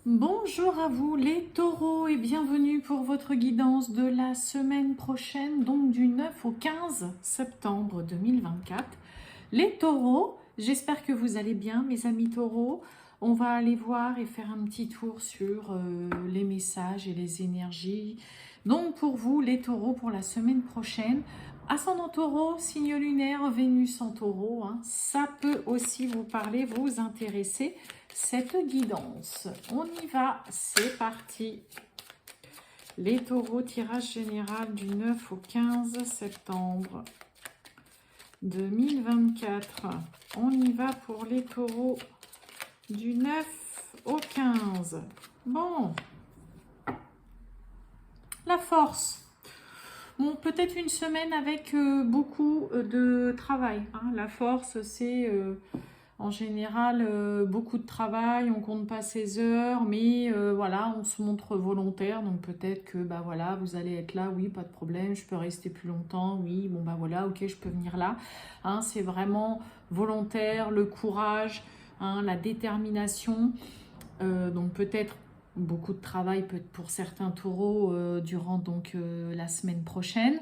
Bonjour à vous les taureaux et bienvenue pour votre guidance de la semaine prochaine, donc du 9 au 15 septembre 2024. Les taureaux, j'espère que vous allez bien mes amis taureaux. On va aller voir et faire un petit tour sur les messages et les énergies. Donc pour vous les taureaux pour la semaine prochaine, ascendant taureau, signe lunaire, Vénus en taureau, hein, ça peut aussi vous parler, vous intéresser. Cette guidance, on y va, c'est parti. Les taureaux, tirage général du 9 au 15 septembre 2024. On y va pour les taureaux du 9 au 15. Bon, la force. Bon, peut-être une semaine avec beaucoup de travail, hein. La force, c'est... en général, beaucoup de travail, on compte pas ses heures, mais voilà, on se montre volontaire, donc peut-être que bah voilà, vous allez être là, oui, pas de problème, je peux rester plus longtemps, oui, bon bah voilà, ok, je peux venir là. Hein, c'est vraiment volontaire, le courage, hein, la détermination, donc peut-être beaucoup de travail pour certains taureaux durant donc la semaine prochaine.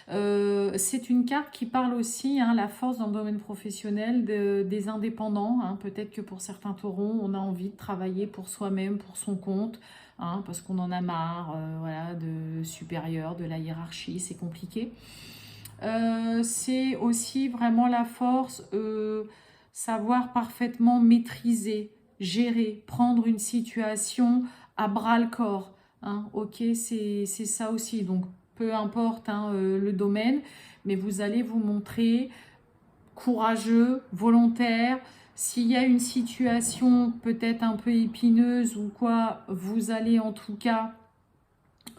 C'est une carte qui parle aussi, hein, la force dans le domaine professionnel des indépendants. Hein. Peut-être que pour certains taureaux, on a envie de travailler pour soi-même, pour son compte, hein, parce qu'on en a marre voilà, de supérieur, de la hiérarchie, c'est compliqué. C'est aussi vraiment la force, savoir parfaitement maîtriser, gérer, prendre une situation à bras-le-corps. Hein. Ok, c'est ça aussi. Donc, peu importe hein, le domaine, mais vous allez vous montrer courageux, volontaire. S'il y a une situation peut-être un peu épineuse ou quoi, vous allez en tout cas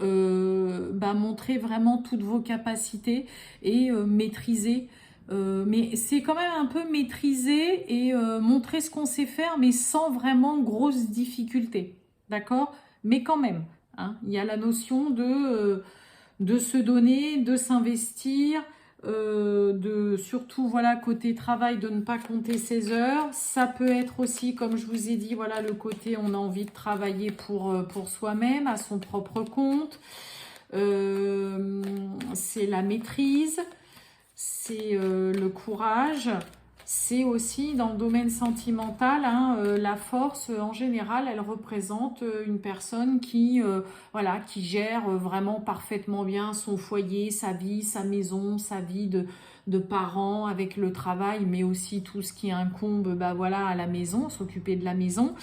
montrer vraiment toutes vos capacités et maîtriser. Mais c'est quand même un peu maîtriser et montrer ce qu'on sait faire, mais sans vraiment grosses difficultés. D'accord? Mais quand même, hein, il y a la notion de se donner, de s'investir, de surtout voilà côté travail de ne pas compter ses heures. Ça peut être aussi comme je vous ai dit voilà le côté on a envie de travailler pour soi-même à son propre compte. C'est la maîtrise, c'est le courage. C'est aussi dans le domaine sentimental, hein, la force en général, elle représente une personne voilà, qui gère vraiment parfaitement bien son foyer, sa vie, sa maison, sa vie de parents avec le travail, mais aussi tout ce qui incombe bah, voilà, à la maison, s'occuper de la maison.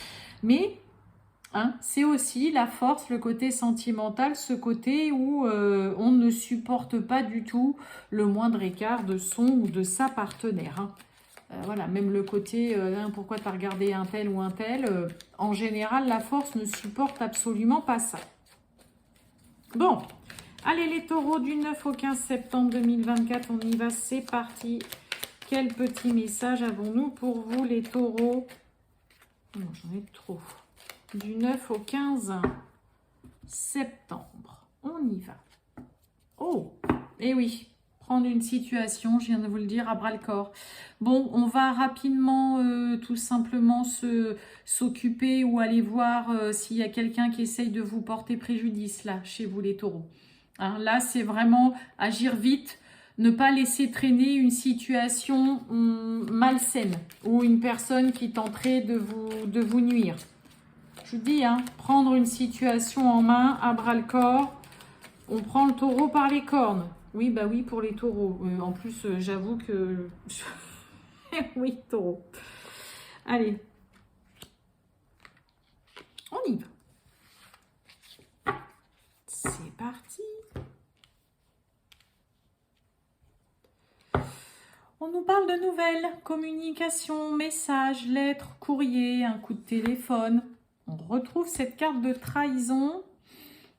Mais hein, c'est aussi la force, le côté sentimental, ce côté où on ne supporte pas du tout le moindre écart de son ou de sa partenaire. Hein. Voilà, même le côté pourquoi tu as regardé un tel ou un tel, en général, la force ne supporte absolument pas ça. Bon, allez les taureaux du 9 au 15 septembre 2024, on y va, c'est parti. Quel petit message avons-nous pour vous les taureaux? Non, j'en ai trop. Du 9 au 15 septembre, on y va. Oh, et oui, prendre une situation, je viens de vous le dire, à bras-le-corps. Bon, on va rapidement tout simplement s'occuper ou aller voir s'il y a quelqu'un qui essaye de vous porter préjudice, là, chez vous les taureaux. Hein, là, c'est vraiment agir vite, ne pas laisser traîner une situation malsaine ou une personne qui tenterait de vous nuire. Je vous dis, hein, prendre une situation en main, à bras-le-corps, on prend le taureau par les cornes. Oui, bah oui, pour les taureaux. En plus, j'avoue que... oui, taureau. Allez. On y va. C'est parti. On nous parle de nouvelles, communication, messages, lettres, courrier, un coup de téléphone. On retrouve cette carte de trahison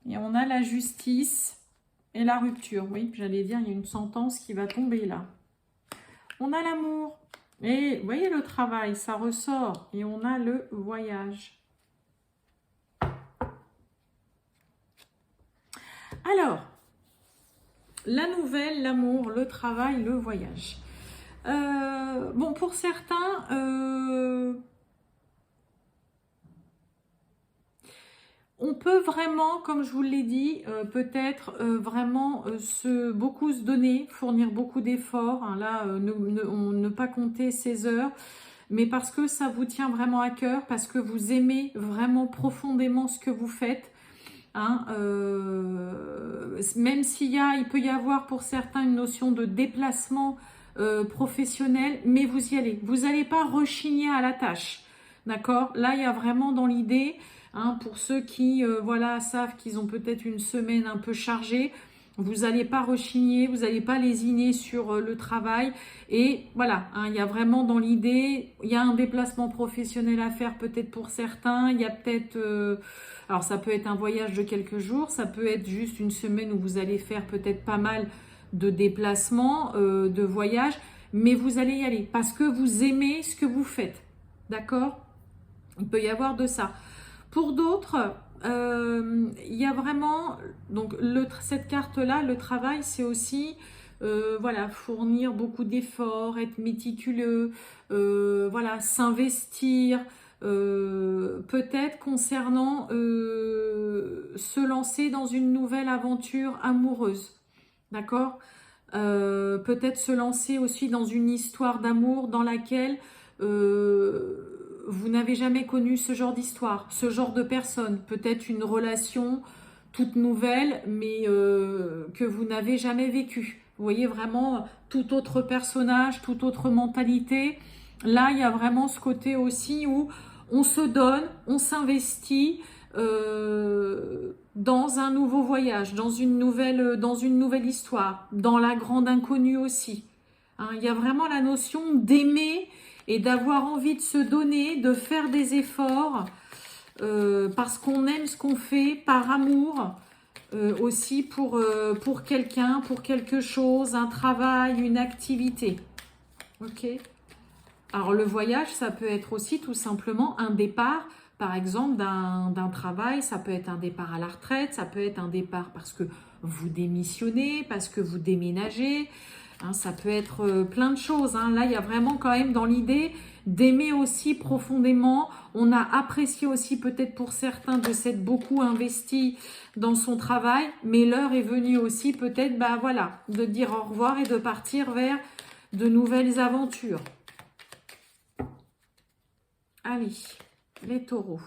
et on a la justice. Et la rupture, oui, j'allais dire, il y a une sentence qui va tomber là. On a l'amour. Et vous voyez le travail, ça ressort. Et on a le voyage. Alors, la nouvelle, l'amour, le travail, le voyage. Bon, pour certains... on peut vraiment, comme je vous l'ai dit, peut-être vraiment beaucoup se donner, fournir beaucoup d'efforts. Hein, là, ne pas compter ses heures, mais parce que ça vous tient vraiment à cœur, parce que vous aimez vraiment profondément ce que vous faites. Hein, même il peut y avoir pour certains une notion de déplacement professionnel, mais vous y allez. Vous n'allez pas rechigner à la tâche. D'accord? Là, il y a vraiment dans l'idée, hein, pour ceux qui voilà, savent qu'ils ont peut-être une semaine un peu chargée, vous n'allez pas rechigner, vous n'allez pas lésiner sur le travail. Et voilà, hein, il y a vraiment dans l'idée, il y a un déplacement professionnel à faire peut-être pour certains. Il y a peut-être... alors ça peut être un voyage de quelques jours, ça peut être juste une semaine où vous allez faire peut-être pas mal de déplacements, de voyages. Mais vous allez y aller parce que vous aimez ce que vous faites. D'accord? Il peut y avoir de ça. Pour d'autres, il y a vraiment, donc cette carte-là, le travail, c'est aussi voilà, fournir beaucoup d'efforts, être méticuleux, voilà, s'investir, peut-être concernant se lancer dans une nouvelle aventure amoureuse, d'accord? Peut-être se lancer aussi dans une histoire d'amour dans laquelle vous n'avez jamais connu ce genre d'histoire, ce genre de personne, peut-être une relation toute nouvelle, mais que vous n'avez jamais vécue. Vous voyez vraiment tout autre personnage, toute autre mentalité. Là, il y a vraiment ce côté aussi où on se donne, on s'investit dans un nouveau voyage, dans une nouvelle histoire, dans la grande inconnue aussi. Hein, il y a vraiment la notion d'aimer et d'avoir envie de se donner, de faire des efforts parce qu'on aime ce qu'on fait, par amour aussi pour quelqu'un, pour quelque chose, un travail, une activité. Ok. Alors le voyage, ça peut être aussi tout simplement un départ, par exemple, d'un travail, ça peut être un départ à la retraite, ça peut être un départ parce que vous démissionnez, parce que vous déménagez, hein, ça peut être plein de choses. Hein. Là, il y a vraiment quand même dans l'idée d'aimer aussi profondément. On a apprécié aussi peut-être pour certains de s'être beaucoup investi dans son travail, mais l'heure est venue aussi peut-être, bah voilà, de dire au revoir et de partir vers de nouvelles aventures. Allez, les taureaux.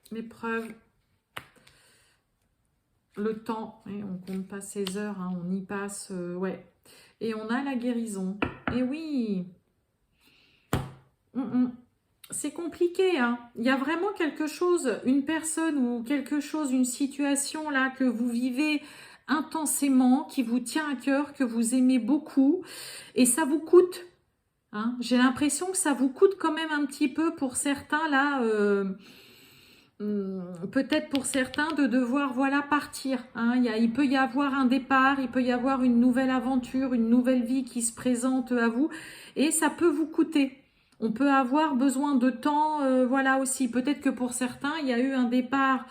L'épreuve. Le temps, et on compte pas ses heures, hein, on y passe, ouais. Et on a la guérison. Et oui, c'est compliqué, hein. Il y a vraiment quelque chose, une personne ou quelque chose, une situation là que vous vivez intensément, qui vous tient à cœur, que vous aimez beaucoup, et ça vous coûte. Hein. J'ai l'impression que ça vous coûte quand même un petit peu pour certains là. Peut-être pour certains de devoir voilà partir. Hein. Il peut y avoir un départ, il peut y avoir une nouvelle aventure, une nouvelle vie qui se présente à vous et ça peut vous coûter. On peut avoir besoin de temps, voilà aussi. Peut-être que pour certains, il y a eu un départ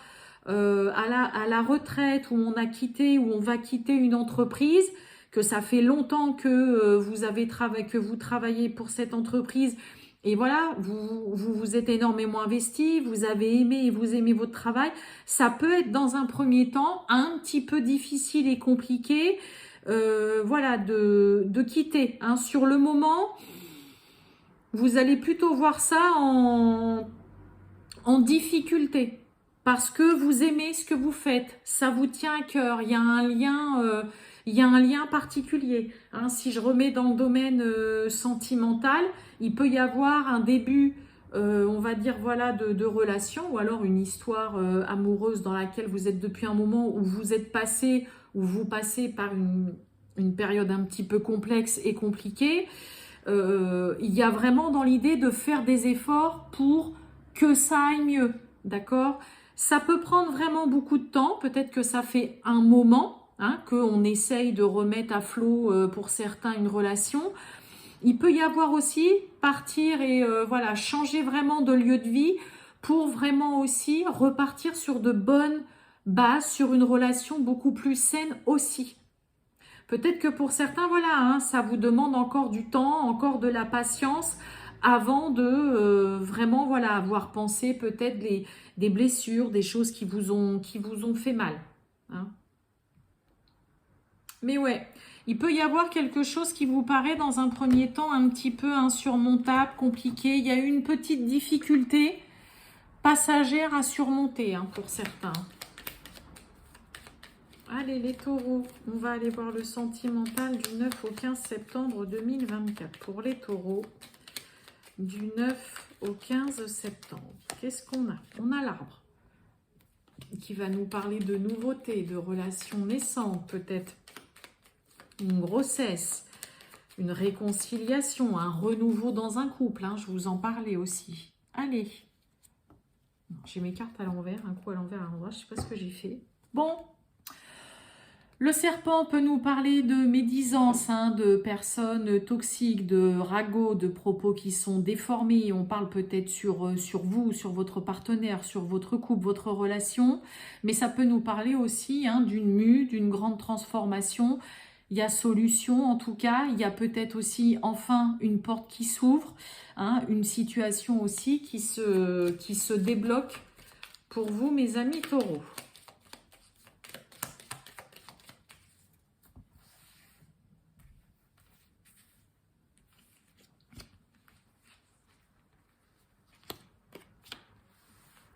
à la retraite où on a quitté, où on va quitter une entreprise, que ça fait longtemps que vous travaillez pour cette entreprise. Et voilà, vous êtes énormément investi, vous avez aimé et vous aimez votre travail. Ça peut être dans un premier temps un petit peu difficile et compliqué voilà, de quitter. Hein. Sur le moment, vous allez plutôt voir ça en difficulté. Parce que vous aimez ce que vous faites, ça vous tient à cœur, il y a un lien particulier. Hein, si je remets dans le domaine sentimental, il peut y avoir un début, on va dire, voilà, de relation, ou alors une histoire amoureuse dans laquelle vous êtes depuis un moment où vous passez par une période un petit peu complexe et compliquée. Il y a vraiment dans l'idée de faire des efforts pour que ça aille mieux, d'accord ? Ça peut prendre vraiment beaucoup de temps, peut-être que ça fait un moment hein, qu'on essaye de remettre à flot pour certains une relation. Il peut y avoir aussi partir et voilà, changer vraiment de lieu de vie pour vraiment aussi repartir sur de bonnes bases, sur une relation beaucoup plus saine aussi. Peut-être que pour certains, voilà, hein, ça vous demande encore du temps, encore de la patience avant de vraiment voilà, avoir pensé peut-être des blessures, des choses qui vous ont fait mal. Hein. Mais ouais, il peut y avoir quelque chose qui vous paraît dans un premier temps un petit peu insurmontable, compliqué. Il y a eu une petite difficulté passagère à surmonter hein, pour certains. Allez les taureaux, on va aller voir le sentimental du 9 au 15 septembre 2024 pour les taureaux. Du 9 au 15 septembre. Qu'est-ce qu'on a? On a l'arbre qui va nous parler de nouveautés, de relations naissantes, peut-être une grossesse, une réconciliation, un renouveau dans un couple. Hein, je vous en parlais aussi. Allez. J'ai mes cartes à l'envers, un coup à l'envers, à l'endroit. Je ne sais pas ce que j'ai fait. Bon. Le serpent peut nous parler de médisance, hein, de personnes toxiques, de ragots, de propos qui sont déformés. On parle peut-être sur vous, sur votre partenaire, sur votre couple, votre relation. Mais ça peut nous parler aussi hein, d'une mue, d'une grande transformation. Il y a solution en tout cas. Il y a peut-être aussi enfin une porte qui s'ouvre. Hein, une situation aussi qui se débloque pour vous, mes amis taureaux.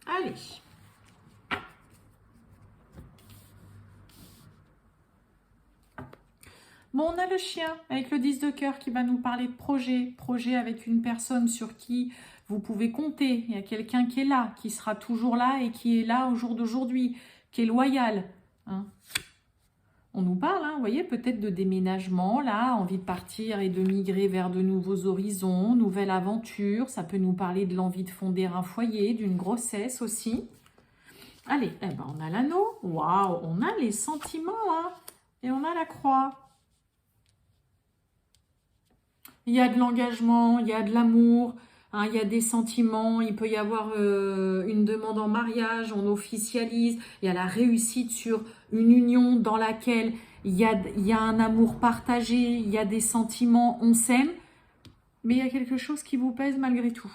Allez. Bon, on a le chien avec le 10 de cœur qui va nous parler de projet. Projet avec une personne sur qui vous pouvez compter. Il y a quelqu'un qui est là, qui sera toujours là et qui est là au jour d'aujourd'hui, qui est loyal. Hein. On nous parle, hein, vous voyez, peut-être de déménagement, là, envie de partir et de migrer vers de nouveaux horizons, nouvelle aventure. Ça peut nous parler de l'envie de fonder un foyer, d'une grossesse aussi. Allez, eh ben, on a l'anneau. Waouh, on a les sentiments, hein, et on a la croix. Il y a de l'engagement, il y a de l'amour, hein, il y a des sentiments, il peut y avoir une demande en mariage, on officialise, il y a la réussite sur une union dans laquelle il y a un amour partagé, il y a des sentiments, on s'aime, mais il y a quelque chose qui vous pèse malgré tout.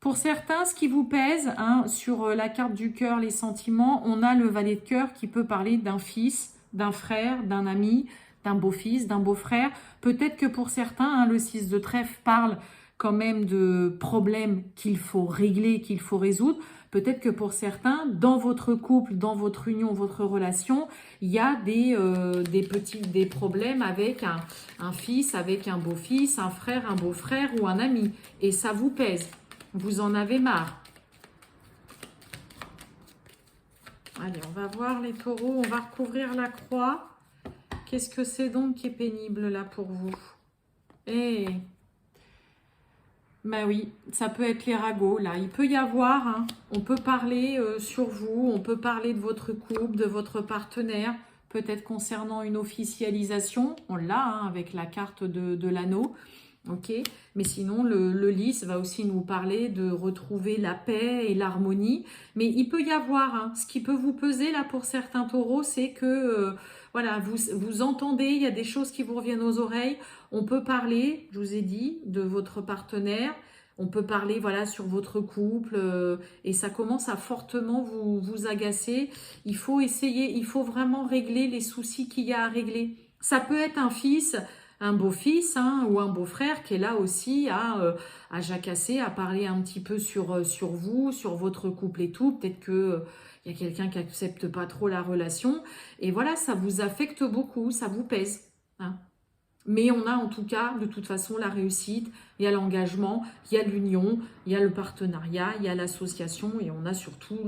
Pour certains, ce qui vous pèse, hein, sur la carte du cœur, les sentiments, on a le valet de cœur qui peut parler d'un fils, d'un frère, d'un ami, d'un beau-fils, d'un beau-frère. Peut-être que pour certains, hein, le 6 de trèfle parle quand même de problèmes qu'il faut régler, qu'il faut résoudre. Peut-être que pour certains, dans votre couple, dans votre union, votre relation, il y a des problèmes avec un fils, avec un beau-fils, un frère, un beau-frère ou un ami. Et ça vous pèse. Vous en avez marre. Allez, on va voir les taureaux. On va recouvrir la croix. Qu'est-ce que c'est donc qui est pénible là pour vous? Ben oui, ça peut être les ragots là. Il peut y avoir, hein, on peut parler sur vous, on peut parler de votre couple, de votre partenaire, peut-être concernant une officialisation. On l'a hein, avec la carte de l'anneau. Ok, mais sinon le lys va aussi nous parler de retrouver la paix et l'harmonie. Mais il peut y avoir, hein, ce qui peut vous peser là pour certains taureaux, c'est que voilà, vous entendez, il y a des choses qui vous reviennent aux oreilles. On peut parler, je vous ai dit, de votre partenaire. On peut parler voilà sur votre couple et ça commence à fortement vous agacer. Il faut essayer, il faut vraiment régler les soucis qu'il y a à régler. Ça peut être un fils, un beau-fils hein, ou un beau-frère qui est là aussi à jacasser, à parler un petit peu sur vous, sur votre couple et tout. Peut-être que il y a quelqu'un qui n'accepte pas trop la relation. Et voilà, ça vous affecte beaucoup, ça vous pèse. Hein. Mais on a en tout cas, de toute façon, la réussite, il y a l'engagement, il y a l'union, il y a le partenariat, il y a l'association et on a surtout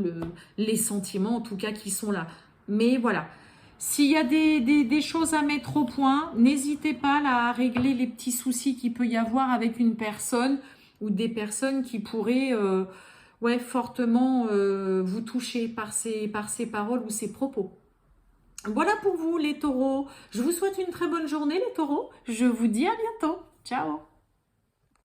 les sentiments en tout cas qui sont là. Mais voilà. S'il y a des choses à mettre au point, n'hésitez pas là, à régler les petits soucis qu'il peut y avoir avec une personne ou des personnes qui pourraient fortement vous toucher par ces paroles ou ces propos. Voilà pour vous les taureaux. Je vous souhaite une très bonne journée les taureaux. Je vous dis à bientôt. Ciao.